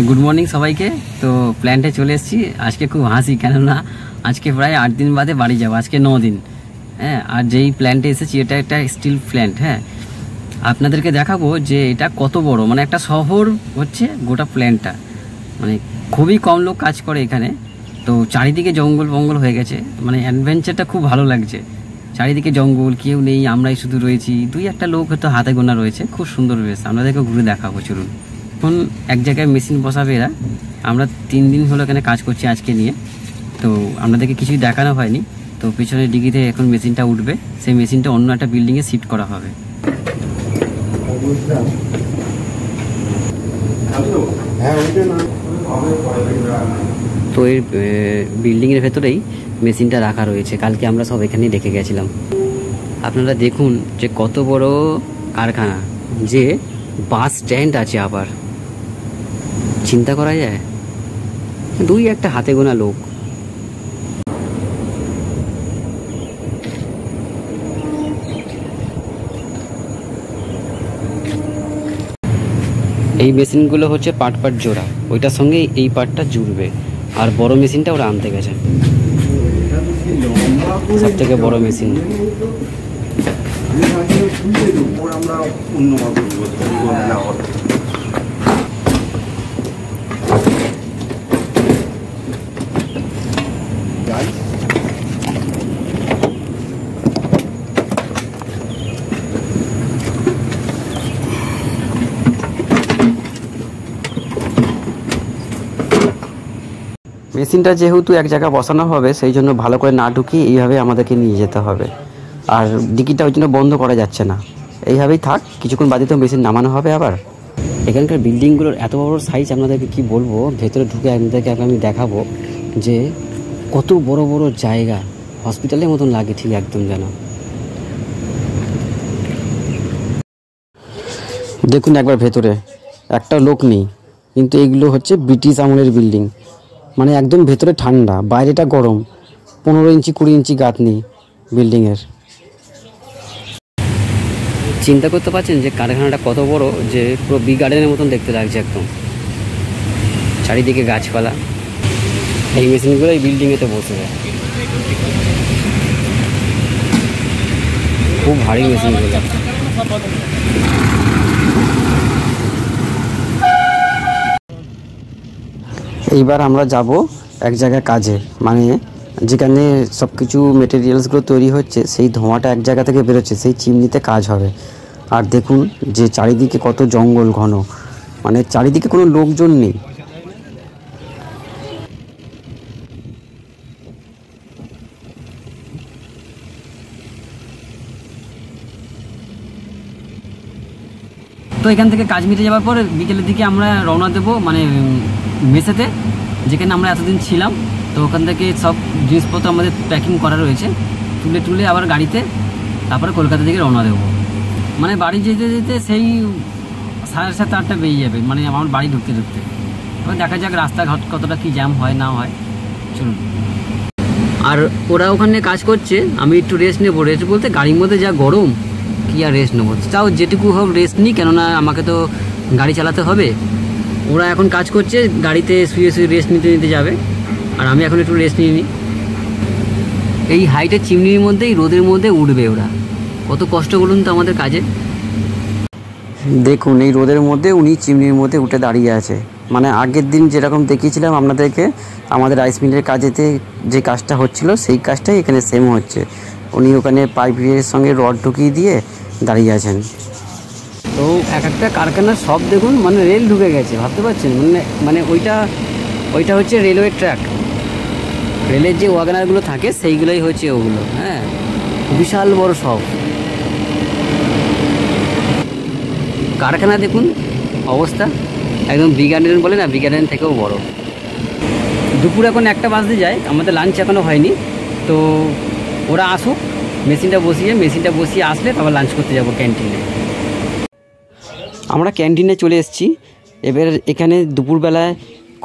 Good morning সবাইকে। তো প্ল্যান্টে চলে এসেছি। আজকে খুব হাসি, কেননা আজকে প্রায় 8 দিন বাদে বাড়ি যাবো, আজকে 9 দিন। হ্যাঁ, আর যেই প্ল্যান্টে এসেছি এটা একটা স্টিল প্ল্যান্ট। হ্যাঁ, আপনাদেরকে দেখাবো যে এটা কত বড়, মানে একটা শহর হচ্ছে গোটা প্ল্যান্টটা। মানে খুবই কম লোক কাজ করে এখানে। তো চারিদিকে জঙ্গল বঙ্গল হয়ে গেছে, মানে অ্যাডভেঞ্চারটা খুব ভালো লাগছে। চারিদিকে জঙ্গল, কেউ নেই, আমরাই শুধু রয়েছি। 2-1টা লোক হয়তো হাতে গোনা রয়েছে, খুব সুন্দর বেশ। আপনাদেরকে ঘুরে দেখাবো, চলুন। এখন এক জায়গায় মেশিন বসাবে এরা। আমরা 3 দিন হলো এখানে কাজ করছি আজকে নিয়ে। তো আপনাদেরকে কিছুই দেখানো হয়নি। তো পিছনের ডিগিতে এখন মেশিনটা উঠবে, সেই মেশিনটা অন্য একটা বিল্ডিংয়ে শিফট করা হবে। তো এই বিল্ডিংয়ের ভেতরেই মেশিনটা রাখা রয়েছে, কালকে আমরা সব এখানেই রেখে গেছিলাম। আপনারা দেখুন যে কত বড় কারখানা, যে বাস স্ট্যান্ড আছে, আবার চিন্তা করা যায়। 2-1টা হাতে গোনা লোক। এই মেশিনগুলো হচ্ছে পার্ট জোড়া, ওইটার সঙ্গে এই পার্টটা জুড়বে। আর বড় মেশিনটা ওরা আনতে গেছে, সব থেকে বড় মেশিন। মেশিনটা যেহেতু এক জায়গায় বসানো হবে, সেই জন্য ভালো করে না ঢুকিয়ে এইভাবে আমাদেরকে নিয়ে যেতে হবে। আর ডিকিটা ওই জন্য বন্ধ করা যাচ্ছে না, এইভাবেই থাক। কিছুক্ষণ বাদে তো মেশিন নামানো হবে আবার। এখানকার বিল্ডিংগুলোর এত বড় সাইজ, আপনাদেরকে কি বলবো। ভেতরে ঢুকে আপনাদেরকে আমি দেখাবো যে কত বড় বড় জায়গা, হসপিটালের মতন লাগে ঠিক একদম যেন। দেখুন একবার ভেতরে একটা লোক নেই, কিন্তু এইগুলো হচ্ছে ব্রিটিশ আমলের বিল্ডিং। মানে একদম ভেতরে ঠান্ডা, বাইরেটা গরম। 15 ইঞ্চি 20 ইঞ্চি গাঁথনি বিল্ডিংয়ের। চিন্তা করতে পারছেন যে কারখানাটা কত বড়, যে পুরো বি গার্ডেনের মতন দেখতে লাগছে একদম। চারিদিকে গাছপালা। এই মেশিনগুলো এই বিল্ডিংয়েতে বসবে। খুব ভারী মেশিনগুলো। এইবার আমরা যাব এক জায়গায় কাজে, মানে যেখানে সব কিছু মেটেরিয়ালসগুলো তৈরি হচ্ছে, সেই ধোঁয়াটা এক জায়গা থেকে বেরোচ্ছে, সেই চিমনিতে কাজ হবে। আর দেখুন যে চারিদিকে কত জঙ্গল ঘন, মানে চারিদিকে কোনো লোকজন নেই। তো এখান থেকে কাজ মিটে যাওয়ার পর বিকেলের দিকে আমরা রওনা দেবো, মানে মেসেতে, যেখানে আমরা এতদিন ছিলাম। তো ওখান থেকে সব জিনিসপত্র আমাদের প্যাকিং করা রয়েছে, তুলে আবার গাড়িতে, তারপরে কলকাতা থেকে রওনা দেবো। মানে বাড়ি যেতে যেতে সেই 7:30 8টা বেরিয়ে যাবে, মানে আমার বাড়ি ঢুকতে। তবে দেখা যাক রাস্তাঘাট কতটা কি জ্যাম হয় না হয়। চলুন। আর ওরা ওখানে কাজ করছে, আমি একটু রেস্ট নেবো। রেস্ট বলতে গাড়ির মধ্যে যা গরম, কি আর রেস্ট নেবো। তাও যেটুকু হোক রেস্ট নিই, কেননা আমাকে তো গাড়ি চালাতে হবে। ওরা এখন কাজ করছে, গাড়িতে শুয়ে রেস্ট নিতে যাবে, আর আমি এখন একটু রেস্ট নিয়ে নিই। এই হাইটের চিমনির মধ্যেই রোদের মধ্যে উঠবে ওরা। কত কষ্ট বলুন তো আমাদের কাজে। দেখুন এই রোদের মধ্যে উনি চিমনির মধ্যে উঠে দাঁড়িয়ে আছে। মানে আগের দিন যেরকম দেখিয়েছিলাম আপনাদেরকে, আমাদের রাইস মিলের কাজেতে যে কাজটা হচ্ছিল, সেই কাজটাই এখানে সেম হচ্ছে। উনি ওখানে পাইপের সঙ্গে রড ঢুকিয়ে দিয়ে দাঁড়িয়ে আছেন। তো এক একটা কারখানার সব দেখুন, মানে রেল ঢুকে গেছে, ভাবতে পারছেন। মানে ওইটা হচ্ছে রেলওয়ে ট্র্যাক। রেলের যে ওয়াগনারগুলো থাকে সেইগুলোই হচ্ছে ওগুলো। হ্যাঁ, বিশাল বড় সব কারখানা। দেখুন অবস্থা একদম বি গার্ডেন বলে না, বি গার্ডেন থেকেও বড়। দুপুর এখন 1টা বাজতে যায়, আমাদের লাঞ্চ এখনও হয়নি। তো ওরা আসুক, মেশিনটা বসিয়ে আসলে তারপর লাঞ্চ করতে যাব ক্যান্টিনে। আমরা ক্যান্টিনে চলে এসেছি। এবার এখানে দুপুরবেলায়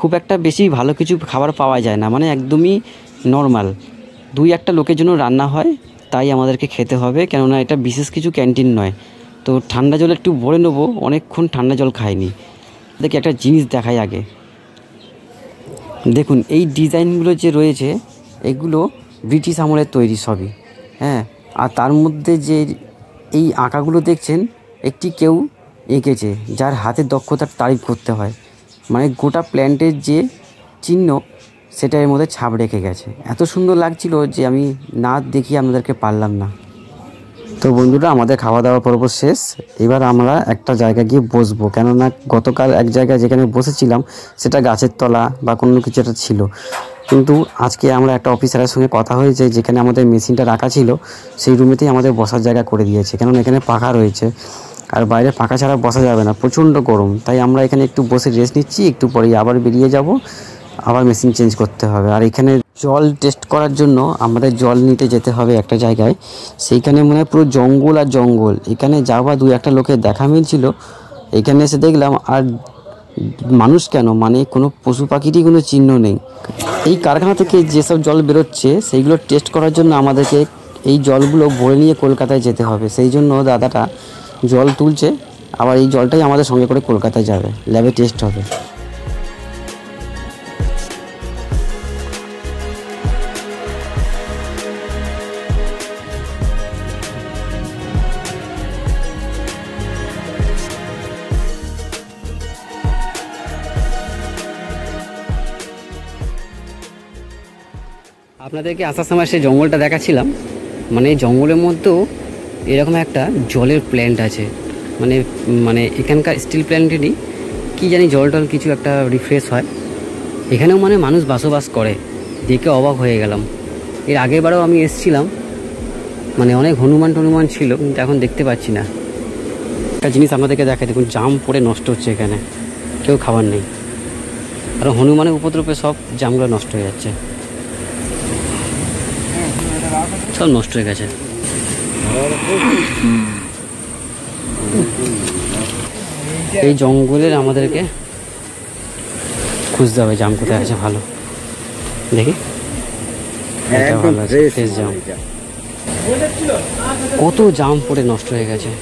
খুব একটা বেশি ভালো কিছু খাবার পাওয়া যায় না, মানে একদমই নর্মাল। 2-1টা লোকের জন্য রান্না হয়, তাই আমাদেরকে খেতে হবে, কেননা এটা বিশেষ কিছু ক্যান্টিন নয়। তো ঠান্ডা জল একটু ভরে নেবো, অনেকক্ষণ ঠান্ডা জল খাইনি। দেখি একটা জিনিস দেখাই আগে। দেখুন এই ডিজাইনগুলো যে রয়েছে এগুলো ব্রিটিশ আমলের তৈরি সবই, হ্যাঁ। আর তার মধ্যে যে এই আঁকাগুলো দেখছেন একটি কেউ এঁকেছে, যার হাতের দক্ষতার তারিফ করতে হয়। মানে গোটা প্ল্যান্টের যে চিহ্ন সেটা এর মধ্যে ছাপ রেখে গেছে। এত সুন্দর লাগছিল যে আমি না দেখিয়ে আপনাদেরকে পারলাম না। তো বন্ধুরা, আমাদের খাওয়া দাওয়া পর্ব শেষ। এবার আমরা একটা জায়গায় গিয়ে বসবো, কেননা গতকাল এক জায়গায় যেখানে বসেছিলাম সেটা গাছের তলা বা কোনো কিছু একটা ছিল, কিন্তু আজকে আমরা একটা অফিসারের সঙ্গে কথা হয়েছে, যেখানে আমাদের মেশিনটা রাখা ছিল সেই রুমেতেই আমাদের বসার জায়গা করে দিয়েছে, কেননা এখানে পাখা রয়েছে আর বাইরে পাখা ছাড়া বসা যাবে না, প্রচণ্ড গরম। তাই আমরা এখানে একটু বসে রেস্ট নিচ্ছি, একটু পরেই আবার বেরিয়ে যাব, আবার মেশিন চেঞ্জ করতে হবে। আর এখানে জল টেস্ট করার জন্য আমাদের জল নিতে যেতে হবে একটা জায়গায়, সেইখানে মনে হয় পুরো জঙ্গল আর জঙ্গল। এখানে যাওয়া দু একটা লোকের দেখা মিলছিল, এখানে এসে দেখলাম আর মানুষ কেন, মানে কোনো পশু পাখিরই কোনো চিহ্ন নেই। এই কারখানা থেকে যেসব জল বেরোচ্ছে সেইগুলো টেস্ট করার জন্য আমাদেরকে এই জলগুলো ভরে নিয়ে কলকাতায় যেতে হবে। সেই জন্য দাদাটা জল তুলছে, আবার এই জলটাই আমাদের সঙ্গে করে কলকাতায় যাবে, ল্যাবে টেস্ট হবে। আপনাদেরকে আসার সময় সেই জঙ্গলটা দেখাচ্ছিলাম, মানে এই জঙ্গলের মধ্যেও এরকম একটা জলের প্ল্যান্ট আছে। মানে এখানকার স্টিল প্ল্যান্টেরই কী জানি জল টল কিছু একটা রিফ্রেশ হয়, এখানেও মানে মানুষ বসবাস করে। দেখে অবাক হয়ে গেলাম। এর আগেরবারও আমি এসেছিলাম, মানে অনেক হনুমান টনুমান ছিল, কিন্তু এখন দেখতে পাচ্ছি না। একটা জিনিস আপনাদেরকে দেখায়, দেখুন জাম পড়ে নষ্ট হচ্ছে, এখানে কেউ খাবার নেই, আর হনুমানের উপদ্রবে সব জামগুলো নষ্ট হয়ে যাচ্ছে, সব নষ্ট হয়ে গেছে। এই জঙ্গলের আমাদেরকে খুঁজতে হবে জাম কোথায় আছে ভালো, দেখি এটা ভালো আছে, ফ্রেশ জাম। কত জাম পড়ে নষ্ট হয়ে গেছে।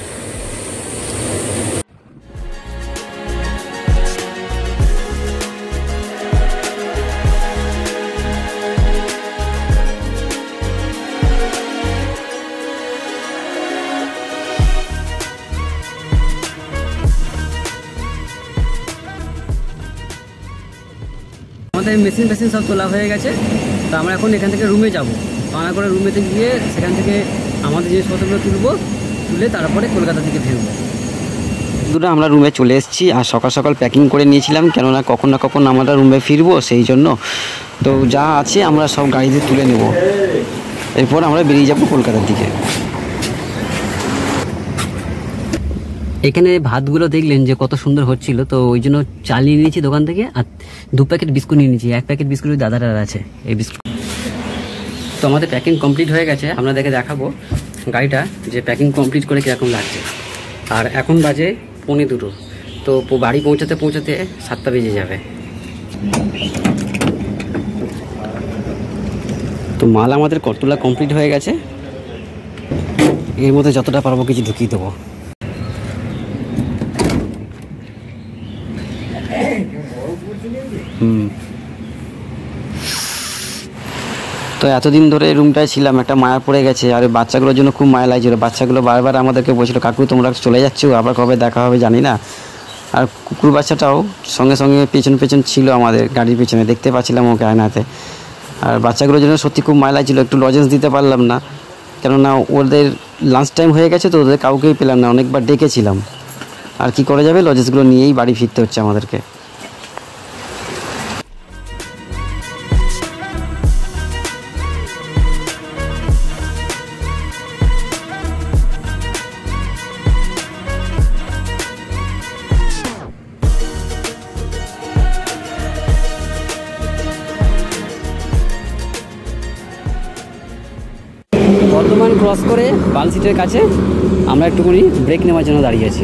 আমাদের মেশিন সব তোলা হয়ে গেছে, তো আমরা এখন এখান থেকে রুমে যাব। পানা করে রুমেতে গিয়ে সেখান থেকে আমাদের জিনিসপত্রগুলো তুলে তারপরে কলকাতা থেকে ফিরবো। বন্ধুরা, আমরা রুমে চলে এসেছি, আর সকাল সকাল প্যাকিং করে নিয়েছিলাম, কেননা কখন না কখন আমরা রুমে ফিরবো, সেই জন্য। তো যা আছে আমরা সব গাড়িতে তুলে নেব, এরপর আমরা বেরিয়ে যাব কলকাতার দিকে। এখানে ভাতগুলো দেখলেন যে কত সুন্দর হচ্ছিল, তো ওই জন্য চাল নিয়ে নিয়েছি দোকান থেকে, আর 2 প্যাকেট বিস্কুট নিয়ে নিয়েছি। 1 প্যাকেট বিস্কুট দাদার আছে এই বিস্কুট। তো আমাদের প্যাকিং কমপ্লিট হয়ে গেছে, আপনাদেরকে দেখাবো গাড়িটা যে প্যাকিং কমপ্লিট করে কীরকম লাগছে। আর এখন বাজে 1:45, তো বাড়ি পৌঁছাতে 7টা বেজে যাবে। তো মাল আমাদের কতগুলা কমপ্লিট হয়ে গেছে, এর মধ্যে যতটা পারবো কিছু ঢুকিয়ে দেবো। তো এতদিন ধরে রুমটায় ছিলাম, একটা মায়া পড়ে গেছে, আর বাচ্চাগুলোর জন্য খুব মায়া লাগছিল। বাচ্চাগুলো বারবার আমাদেরকে বলছিল, কাকু তোমরা চলে যাচ্ছ, আবার কবে দেখা হবে জানি না। আর কুকুর বাচ্চাটাও সঙ্গে সঙ্গে পেছন ছিল আমাদের গাড়ির পেছনে, দেখতে পাচ্ছিলাম ওকে আয়নাতে। আর বাচ্চাগুলোর জন্য সত্যি খুব মায়া লাগছিল। একটু লজেন্স দিতে পারলাম না, কেননা ওদের লাঞ্চ টাইম হয়ে গেছে, তো ওদের কাউকেই পেলাম না। অনেকবার ডেকেছিলাম, আর কি করা যাবে, লজেন্সগুলো নিয়েই বাড়ি ফিরতে হচ্ছে আমাদেরকে। বর্ধমান ক্রস করে বালসিটের কাছে আমরা একটুখানি ব্রেক নেওয়ার জন্য দাঁড়িয়ে আছি।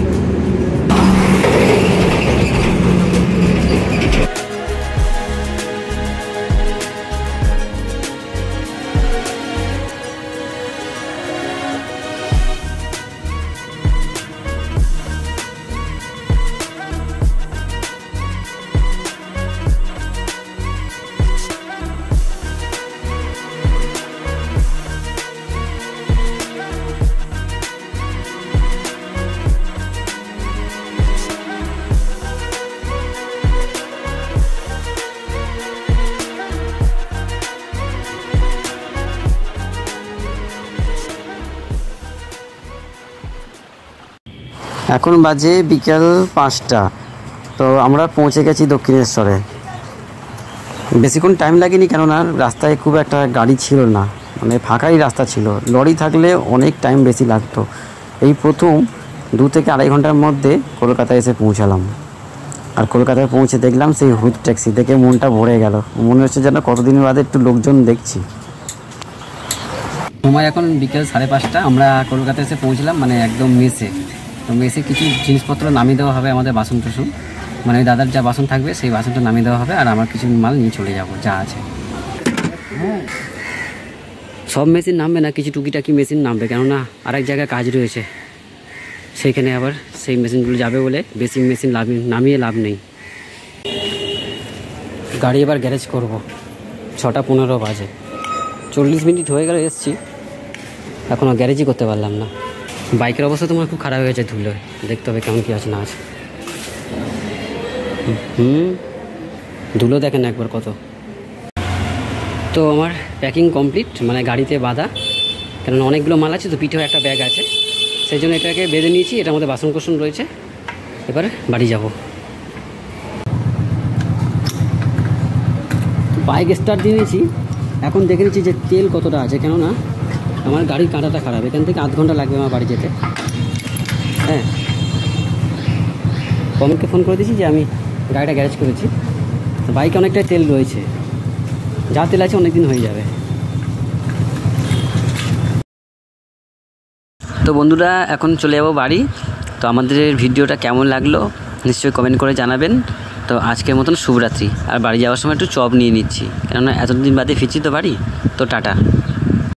এখন বাজে বিকেল 5টা। তো আমরা পৌঁছে গেছি দক্ষিণেশ্বরে। বেশিক্ষণ টাইম লাগেনি, কেননা রাস্তায় খুব একটা গাড়ি ছিল না, মানে ফাঁকাই রাস্তা ছিল। লরি থাকলে অনেক টাইম বেশি লাগতো। এই প্রথম 2 থেকে আড়াই ঘন্টার মধ্যে কলকাতায় এসে পৌঁছালাম। আর কলকাতায় পৌঁছে দেখলাম সেই হুড ট্যাক্সি, দেখে মনটা ভরে গেল। মনে হচ্ছে যেন কতদিন বাদে একটু লোকজন দেখছি। সময় এখন বিকেল 5:30। আমরা কলকাতায় এসে পৌঁছলাম, মানে একদম মেসে। তো মেসে কিছু জিনিসপত্র নামিয়ে দেওয়া হবে, আমাদের বাসন টাসন, মানে ওই দাদার যা বাসন থাকবে সেই বাসনটা নামিয়ে দেওয়া হবে, আর আমার কিছু মাল নিয়ে চলে যাব যা আছে। সব মেশিন নামবে না, কিছু টুকিটাকি মেশিন নামবে, কেননা আরেক জায়গায় কাজ রয়েছে, সেইখানে আবার সেই মেশিনগুলো যাবে বলে বেশি মেশিন নামিয়ে লাভ নেই। গাড়ি এবার গ্যারেজ করব। 6:15 বাজে, 40 মিনিট হয়ে গেল এসছি, এখনও গ্যারেজই করতে পারলাম না। বাইকের অবস্থা তোমার খুব খারাপ হয়ে গেছে, ধুলো। দেখতে হবে কেমন কী আছে না আছে। ধুলো দেখেন একবার কত। তো আমার প্যাকিং কমপ্লিট, মানে গাড়িতে বাঁধা, কেননা অনেকগুলো মাল আছে তো, পিঠেও একটা ব্যাগ আছে, সেই জন্য এটাকে বেঁধে নিয়েছি। এটার মধ্যে বাসন কোসন রয়েছে। এবার বাড়ি যাব। বাইক স্টার্ট দিয়ে নিয়েছি, এখন দেখে নিচ্ছি যে তেল কতটা আছে, কেননা আমার গাড়ির কাঁটাটা খারাপ। এখান থেকে আধ ঘন্টা লাগবে আমার বাড়ি যেতে। হ্যাঁ, কমেন্টকে ফোন করে দিয়েছি যে আমি গাড়িটা গ্যারেজ করেছি। তো বাইকে অনেকটাই তেল রয়েছে, যা তেল আছে অনেক দিন হয়ে যাবে। তো বন্ধুরা, এখন চলে যাবো বাড়ি। তো আমাদের ভিডিওটা কেমন লাগলো নিশ্চয়ই কমেন্ট করে জানাবেন। তো আজকের মতন শুভরাত্রি। আর বাড়ি যাওয়ার সময় একটু চপ নিয়ে নিচ্ছি, কেননা এতদিন বাদে ফিরছি তো বাড়ি। তো টাটা।